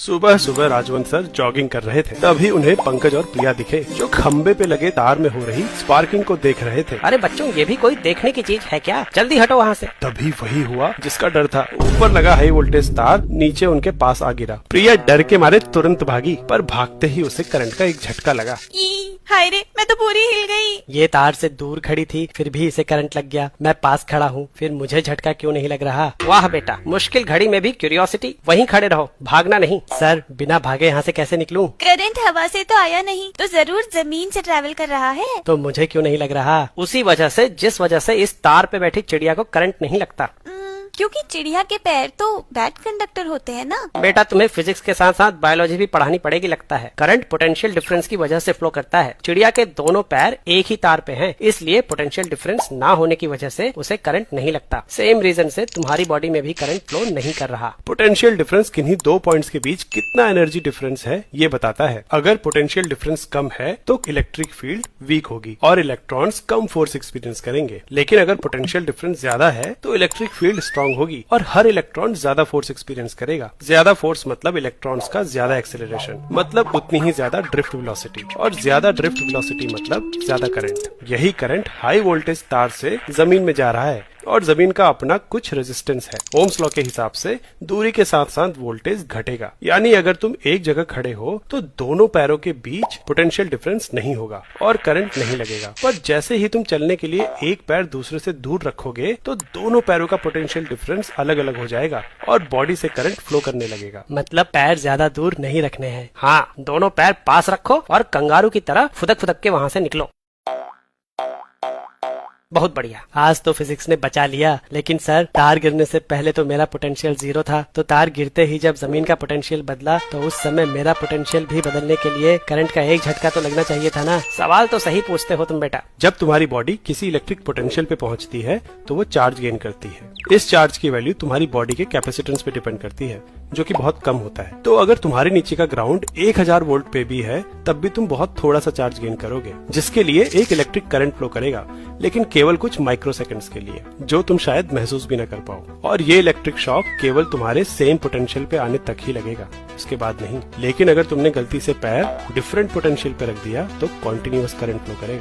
सुबह सुबह Rajwant sir jogging कर रहे थे, तभी उन्हें पंकज और प्रिया दिखे जो खंबे पे लगे तार में हो रही स्पार्किंग को देख रहे थे। अरे बच्चों, ये भी कोई देखने की चीज है क्या? जल्दी हटो वहाँ से। तभी वही हुआ जिसका डर था। ऊपर लगा हाई वोल्टेज तार नीचे उनके पास आ गिरा। प्रिया डर के मारे तुरंत भागी, पर भागते ही उसे करंट का एक झटका लगा। हाय रे, मैं तो पूरी हिल गई। ये तार से दूर खड़ी थी, फिर भी इसे करंट लग गया। मैं पास खड़ा हूँ, फिर मुझे झटका क्यों नहीं लग रहा? वाह बेटा, मुश्किल घड़ी में भी क्यूरियोसिटी। वहीं खड़े रहो, भागना नहीं। सर, बिना भागे यहाँ से कैसे निकलूं? करंट हवा से तो आया नहीं, तो जरूर जमीन से ट्रैवल कर रहा है। तो मुझे क्यों नहीं लग रहा? उसी वजह से जिस वजह से इस तार पे बैठी चिड़िया को करंट नहीं लगता। क्योंकि चिड़िया के पैर तो बैड कंडक्टर होते हैं ना। बेटा, तुम्हें फिजिक्स के साथ साथ बायोलॉजी भी पढ़ानी पड़ेगी लगता है। करंट पोटेंशियल डिफरेंस की वजह से फ्लो करता है। चिड़िया के दोनों पैर एक ही तार पे हैं, इसलिए पोटेंशियल डिफरेंस ना होने की वजह से उसे करंट नहीं लगता। सेम रीजन से तुम्हारी बॉडी में भी करंट फ्लो नहीं कर रहा। पोटेंशियल डिफरेंस किन्हीं दो पॉइंट्स के बीच कितना एनर्जी डिफरेंस है ये बताता है। अगर पोटेंशियल डिफरेंस कम है तो इलेक्ट्रिक फील्ड वीक होगी और इलेक्ट्रॉन्स कम फोर्स एक्सपीरियंस करेंगे। लेकिन अगर पोटेंशियल डिफरेंस ज्यादा है तो इलेक्ट्रिक फील्ड स्ट्रांग होगी और हर इलेक्ट्रॉन ज्यादा फोर्स एक्सपीरियंस करेगा। ज्यादा फोर्स मतलब इलेक्ट्रॉन्स का ज्यादा एक्सेलरेशन, मतलब उतनी ही ज्यादा ड्रिफ्ट वेलोसिटी, और ज्यादा ड्रिफ्ट वेलोसिटी मतलब ज्यादा करंट। यही करंट हाई वोल्टेज तार से जमीन में जा रहा है और जमीन का अपना कुछ रेजिस्टेंस है। ओम्स लॉ के हिसाब से दूरी के साथ साथ वोल्टेज घटेगा। यानी अगर तुम एक जगह खड़े हो तो दोनों पैरों के बीच पोटेंशियल डिफरेंस नहीं होगा और करंट नहीं लगेगा। पर जैसे ही तुम चलने के लिए एक पैर दूसरे से दूर रखोगे तो दोनों पैरों का पोटेंशियल डिफरेंस अलग अलग हो जाएगा और बॉडी से करंट फ्लो करने लगेगा। मतलब पैर ज्यादा दूर नहीं रखने हैं। हाँ, दोनों पैर पास रखो और कंगारू की तरह फुदक फुदक के वहाँ से निकलो। बहुत बढ़िया, आज तो फिजिक्स ने बचा लिया। लेकिन सर, तार गिरने से पहले तो मेरा पोटेंशियल 0 था, तो तार गिरते ही जब जमीन का पोटेंशियल बदला तो उस समय मेरा पोटेंशियल भी बदलने के लिए करंट का एक झटका तो लगना चाहिए था ना। सवाल तो सही पूछते हो तुम बेटा। जब तुम्हारी बॉडी किसी इलेक्ट्रिक पोटेंशियल पे पहुंचती है तो वो चार्ज गेन करती है। इस चार्ज की वैल्यू तुम्हारी बॉडी के कैपेसिटेंस पे डिपेंड करती है, जो कि बहुत कम होता है। तो अगर तुम्हारे नीचे का ग्राउंड 1000 वोल्ट पे भी है तब भी तुम बहुत थोड़ा सा चार्ज गेन करोगे, जिसके लिए एक इलेक्ट्रिक करंट फ्लो करेगा, लेकिन केवल कुछ माइक्रो सेकंड्स के लिए, जो तुम शायद महसूस भी न कर पाओ। और ये इलेक्ट्रिक शॉक केवल तुम्हारे सेम पोटेंशियल पे आने तक ही लगेगा, उसके बाद नहीं। लेकिन अगर तुमने गलती से पैर डिफरेंट पोटेंशियल पे रख दिया तो कॉन्टिन्यूअस करंट फ्लो करेगा।